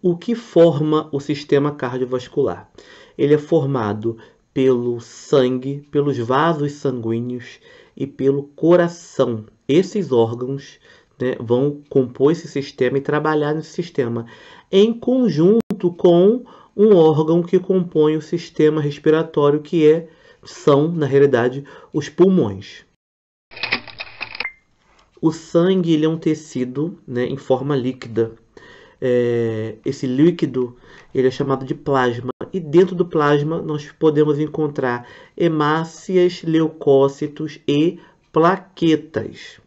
O que forma o sistema cardiovascular? Ele é formado pelo sangue, pelos vasos sanguíneos e pelo coração. Esses órgãos, né, vão compor esse sistema e trabalhar nesse sistema em conjunto com um órgão que compõe o sistema respiratório, que são, na realidade, os pulmões. O sangue ele é um tecido, né, em forma líquida. Esse líquido ele é chamado de plasma, e dentro do plasma nós podemos encontrar hemácias, leucócitos e plaquetas.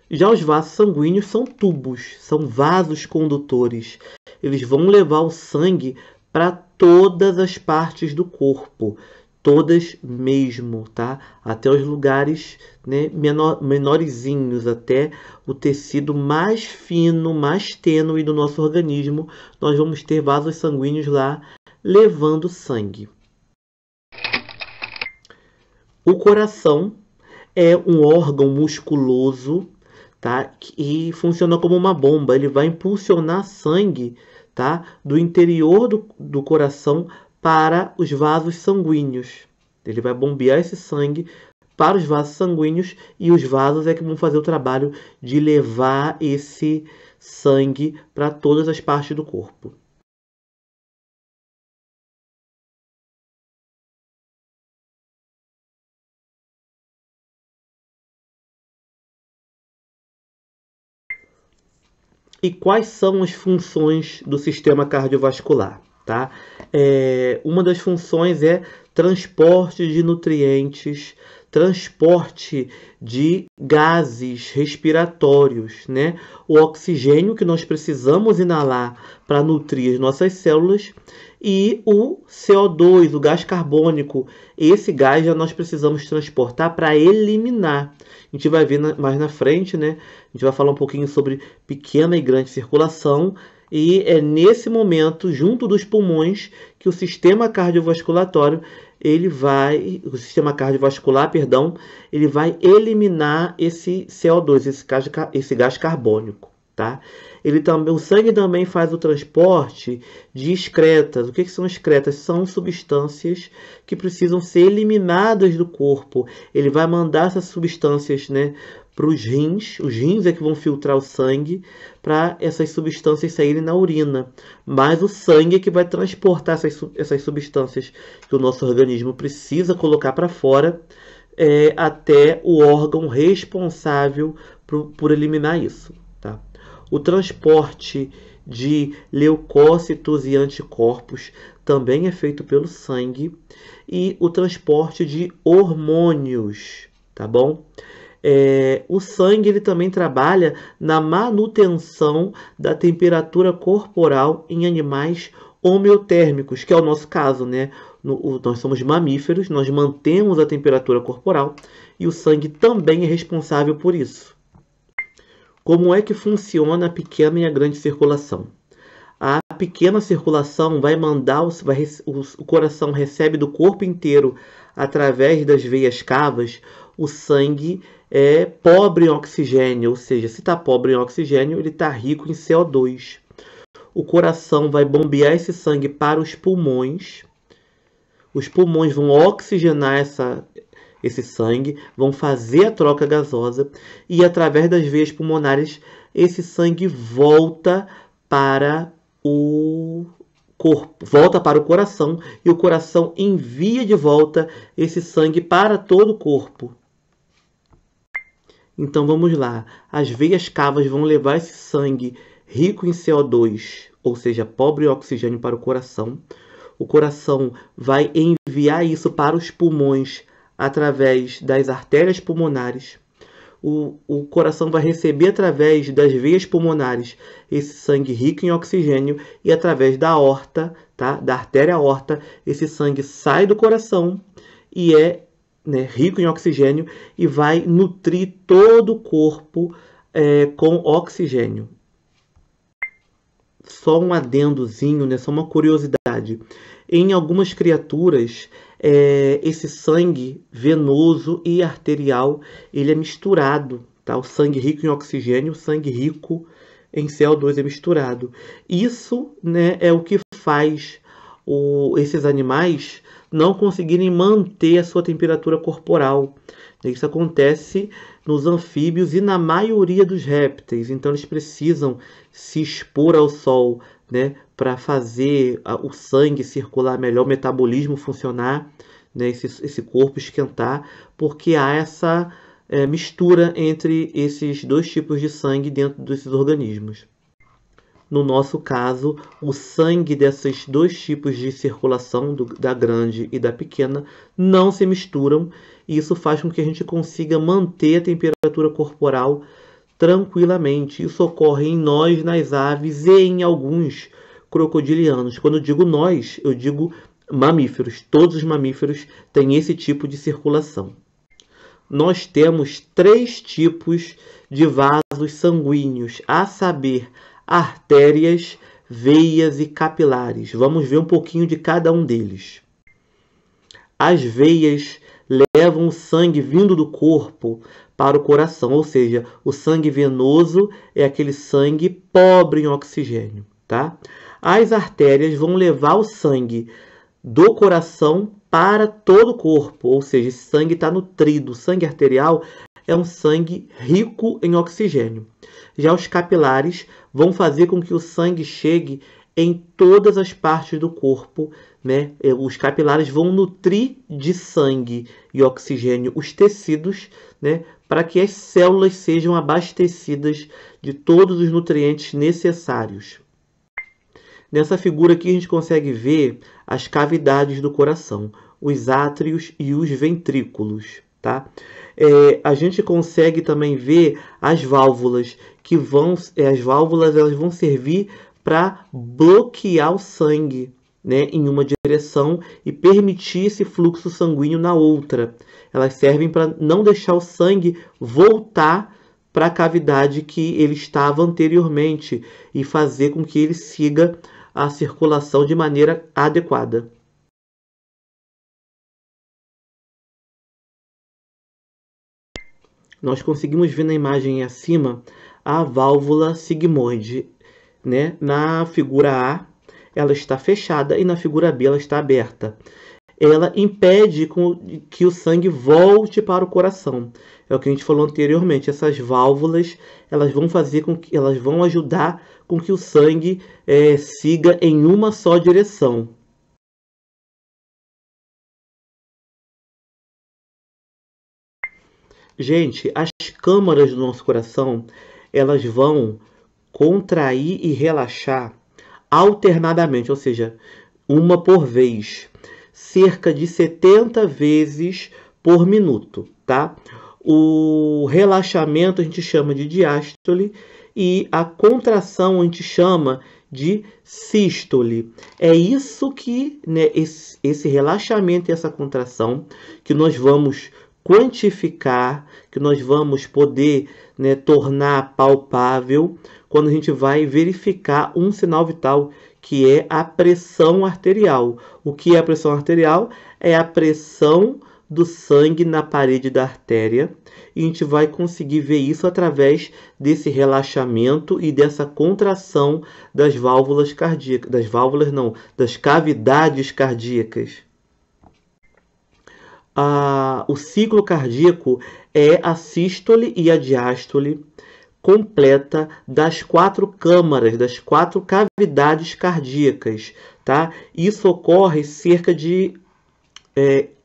Já os vasos sanguíneos são tubos, são vasos condutores. Eles vão levar o sangue para todas as partes do corpo, todas mesmo, tá? Até os lugares, né, menorzinhos, até o tecido mais fino, mais tênue do nosso organismo, nós vamos ter vasos sanguíneos lá levando sangue. O coração é um órgão musculoso, tá? E funciona como uma bomba. Ele vai impulsionar sangue, tá? Do interior do coração para os vasos sanguíneos. Ele vai bombear esse sangue para os vasos sanguíneos, e os vasos é que vão fazer o trabalho de levar esse sangue para todas as partes do corpo. E quais são as funções do sistema cardiovascular? Tá? Uma das funções é transporte de nutrientes, transporte de gases respiratórios, né? O oxigênio que nós precisamos inalar para nutrir as nossas células, e o CO2, o gás carbônico. Esse gás já nós precisamos transportar para eliminar. A gente vai ver mais na frente, né? A gente vai falar um pouquinho sobre pequena e grande circulação, e é nesse momento, junto dos pulmões, que o sistema cardiovasculatório o sistema cardiovascular, perdão, ele vai eliminar esse CO2, esse gás carbônico, tá? O sangue também faz o transporte de excretas. O que são excretas? São substâncias que precisam ser eliminadas do corpo. Ele vai mandar essas substâncias, né, para os rins. Os rins é que vão filtrar o sangue para essas substâncias saírem na urina. Mas o sangue é que vai transportar essas substâncias que o nosso organismo precisa colocar para fora, até o órgão responsável por eliminar isso. Tá? O transporte de leucócitos e anticorpos também é feito pelo sangue, e o transporte de hormônios, tá bom? O sangue ele também trabalha na manutenção da temperatura corporal em animais homeotérmicos, que é o nosso caso, né? Nós somos mamíferos, nós mantemos a temperatura corporal, e o sangue também é responsável por isso. Como é que funciona a pequena e a grande circulação? A pequena circulação vai mandar, o coração recebe do corpo inteiro, através das veias cavas, o sangue é pobre em oxigênio, ou seja, se está pobre em oxigênio, ele está rico em CO2. O coração vai bombear esse sangue para os pulmões. Os pulmões vão oxigenar esse sangue, vão fazer a troca gasosa, e através das veias pulmonares esse sangue volta para o corpo, volta para o coração, e o coração envia de volta esse sangue para todo o corpo. Então vamos lá, as veias cavas vão levar esse sangue rico em CO2, ou seja, pobre em oxigênio, para o coração. O coração vai enviar isso para os pulmões através das artérias pulmonares. O coração vai receber através das veias pulmonares esse sangue rico em oxigênio, e através da aorta, tá? Da artéria aorta, esse sangue sai do coração e rico em oxigênio, e vai nutrir todo o corpo com oxigênio. Só um adendozinho, né? Só uma curiosidade. cavidade. Em algumas criaturas, esse sangue venoso e arterial, ele é misturado, tá? O sangue rico em oxigênio, o sangue rico em CO2 é misturado. Isso, né, é o que faz esses animais não conseguirem manter a sua temperatura corporal. Isso acontece nos anfíbios e na maioria dos répteis. Então eles precisam se expor ao sol, né, para fazer o sangue circular melhor, o metabolismo funcionar, né, esse corpo esquentar, porque há essa mistura entre esses dois tipos de sangue dentro desses organismos. No nosso caso, o sangue desses dois tipos de circulação, da grande e da pequena, não se misturam, e isso faz com que a gente consiga manter a temperatura corporal tranquilamente. Isso ocorre em nós, nas aves e em alguns crocodilianos. Quando eu digo nós, eu digo mamíferos. Todos os mamíferos têm esse tipo de circulação. Nós temos 3 tipos de vasos sanguíneos, a saber, artérias, veias e capilares. Vamos ver um pouquinho de cada um deles. As veias levam o sangue vindo do corpo para o coração, ou seja, o sangue venoso é aquele sangue pobre em oxigênio, tá? As artérias vão levar o sangue do coração para todo o corpo, ou seja, esse sangue está nutrido. O sangue arterial é um sangue rico em oxigênio. Já os capilares vão fazer com que o sangue chegue em todas as partes do corpo, né? Os capilares vão nutrir de sangue e oxigênio os tecidos, né? Para que as células sejam abastecidas de todos os nutrientes necessários. Nessa figura aqui a gente consegue ver as cavidades do coração, os átrios e os ventrículos, tá? A gente consegue também ver as válvulas, que as válvulas elas vão servir para bloquear o sangue, né, em uma direção e permitir esse fluxo sanguíneo na outra. Elas servem para não deixar o sangue voltar para a cavidade que ele estava anteriormente e fazer com que ele siga a circulação de maneira adequada. Nós conseguimos ver na imagem acima a válvula sigmoide, né? Na figura A, ela está fechada e na figura B, ela está aberta. Ela impede que o sangue volte para o coração. É o que a gente falou anteriormente. Essas válvulas, elas vão fazer elas vão ajudar com que o sangue siga em uma só direção. Gente, as câmaras do nosso coração, elas vão contrair e relaxar alternadamente, ou seja, uma por vez, cerca de 70 vezes por minuto, tá? O relaxamento a gente chama de diástole e a contração a gente chama de sístole. É isso que, né, esse relaxamento e essa contração que nós vamos quantificar, que nós vamos poder, né, tornar palpável quando a gente vai verificar um sinal vital, que é a pressão arterial. O que é a pressão arterial? É a pressão do sangue na parede da artéria. E a gente vai conseguir ver isso através desse relaxamento e dessa contração das válvulas cardíacas. Das válvulas não, das cavidades cardíacas. O ciclo cardíaco é a sístole e a diástole completa das 4 câmaras, das 4 cavidades cardíacas, tá? Isso ocorre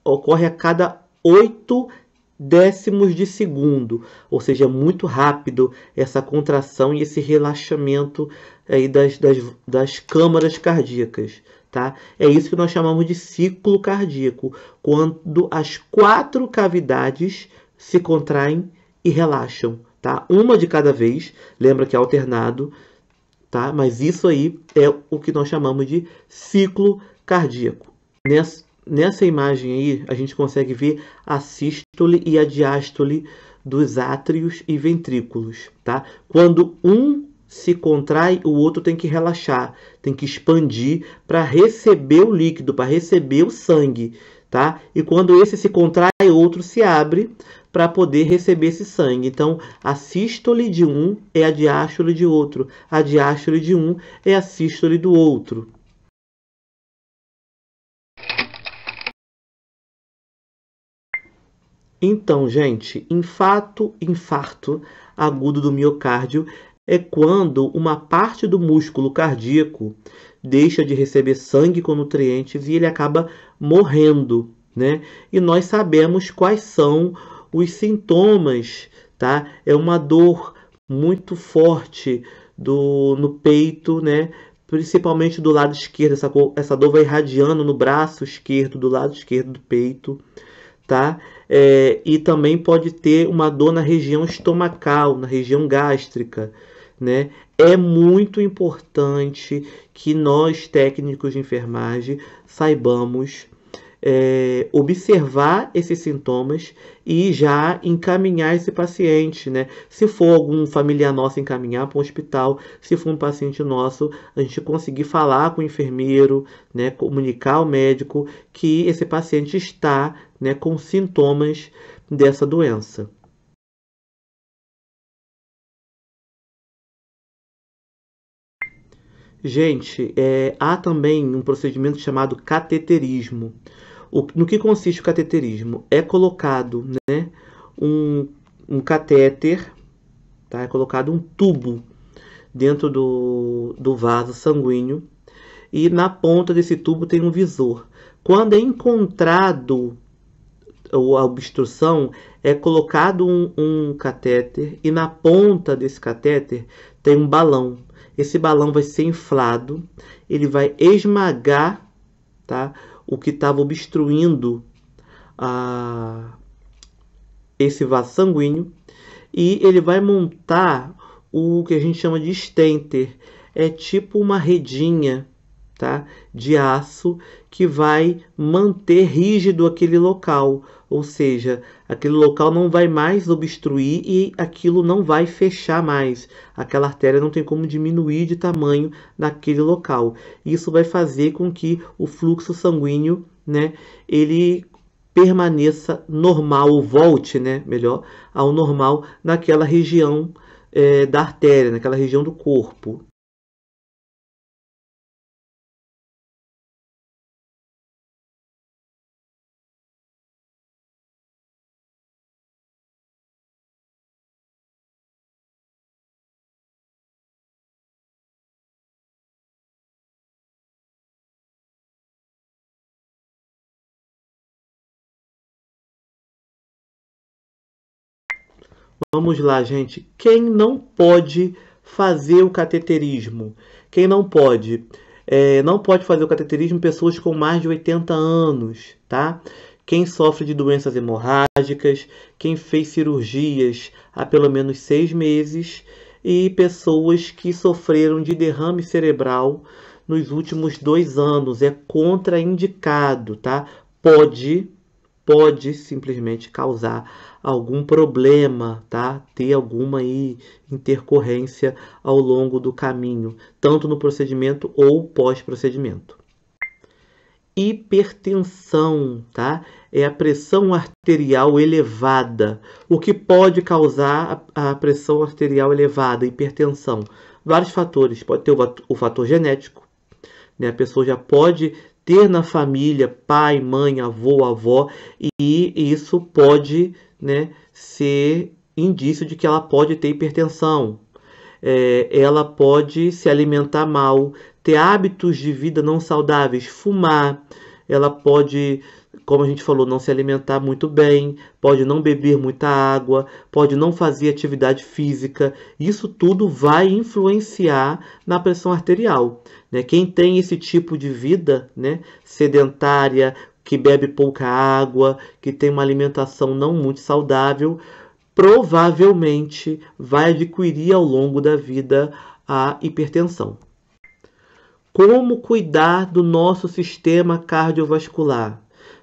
ocorre a cada 8 décimos de segundo, ou seja, muito rápido essa contração e esse relaxamento aí das câmaras cardíacas. Tá? É isso que nós chamamos de ciclo cardíaco, quando as 4 cavidades se contraem e relaxam. Tá? Uma de cada vez, lembra que é alternado, tá? Mas isso aí é o que nós chamamos de ciclo cardíaco. Nessa imagem aí, a gente consegue ver a sístole e a diástole dos átrios e ventrículos. Tá? Quando um se contrai, o outro tem que relaxar, tem que expandir para receber o líquido, para receber o sangue, tá? E quando esse se contrai, o outro se abre para poder receber esse sangue. Então, a sístole de um é a diástole de outro, a diástole de um é a sístole do outro. Então, gente, infarto agudo do miocárdio é quando uma parte do músculo cardíaco deixa de receber sangue com nutrientes e ele acaba morrendo, né? E nós sabemos quais são os sintomas, tá? É uma dor muito forte no peito, né? Principalmente do lado esquerdo. Essa dor vai irradiando no braço esquerdo, do lado esquerdo do peito, tá? E também pode ter uma dor na região estomacal, na região gástrica, né? É muito importante que nós, técnicos de enfermagem, saibamos observar esses sintomas e já encaminhar esse paciente, né? Se for algum familiar nosso, encaminhar para um hospital. Se for um paciente nosso, a gente conseguir falar com o enfermeiro, né? Comunicar ao médico que esse paciente está, né, com sintomas dessa doença. Gente, há também um procedimento chamado cateterismo. No que consiste o cateterismo? É colocado, né, um catéter, tá? É colocado um tubo dentro do vaso sanguíneo e na ponta desse tubo tem um visor. Quando é encontrado a obstrução, é colocado um catéter e na ponta desse catéter tem um balão. Esse balão vai ser inflado, ele vai esmagar, tá, o que estava obstruindo esse vaso sanguíneo e ele vai montar o que a gente chama de stenter. É tipo uma redinha, tá, de aço que vai manter rígido aquele local, ou seja, aquele local não vai mais obstruir e aquilo não vai fechar mais. Aquela artéria não tem como diminuir de tamanho naquele local. Isso vai fazer com que o fluxo sanguíneo, né, ele permaneça normal, ou volte, né, melhor, ao normal naquela região da artéria, naquela região do corpo. Vamos lá, gente. Quem não pode fazer o cateterismo? Quem não pode? Não pode fazer o cateterismo pessoas com mais de 80 anos, tá? Quem sofre de doenças hemorrágicas, quem fez cirurgias há pelo menos 6 meses e pessoas que sofreram de derrame cerebral nos últimos 2 anos. É contraindicado, tá? Pode simplesmente causar algum problema, tá? Ter alguma intercorrência ao longo do caminho, tanto no procedimento ou pós-procedimento. Hipertensão, tá? É a pressão arterial elevada. O que pode causar a pressão arterial elevada, hipertensão? Vários fatores. Pode ter o fator genético, né? A pessoa já pode ter na família pai, mãe, avô, avó, e isso pode, né, ser indício de que ela pode ter hipertensão. Ela pode se alimentar mal, ter hábitos de vida não saudáveis, fumar, ela pode, como a gente falou, não se alimentar muito bem, pode não beber muita água, pode não fazer atividade física. Isso tudo vai influenciar na pressão arterial, né? Quem tem esse tipo de vida, né, sedentária, que bebe pouca água, que tem uma alimentação não muito saudável, provavelmente vai adquirir ao longo da vida a hipertensão. Como cuidar do nosso sistema cardiovascular?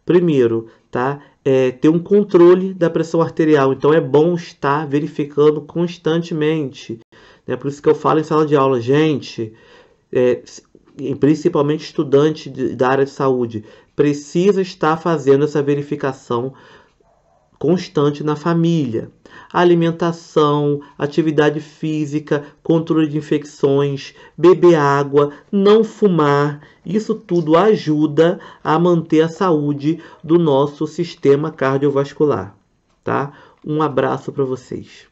Primeiro, tá? Ter um controle da pressão arterial. Então é bom estar verificando constantemente, né? Por isso que eu falo em sala de aula, gente, principalmente estudante da área de saúde, precisa estar fazendo essa verificação constante na família. Alimentação, atividade física, controle de infecções, beber água, não fumar, isso tudo ajuda a manter a saúde do nosso sistema cardiovascular, tá? Um abraço para vocês.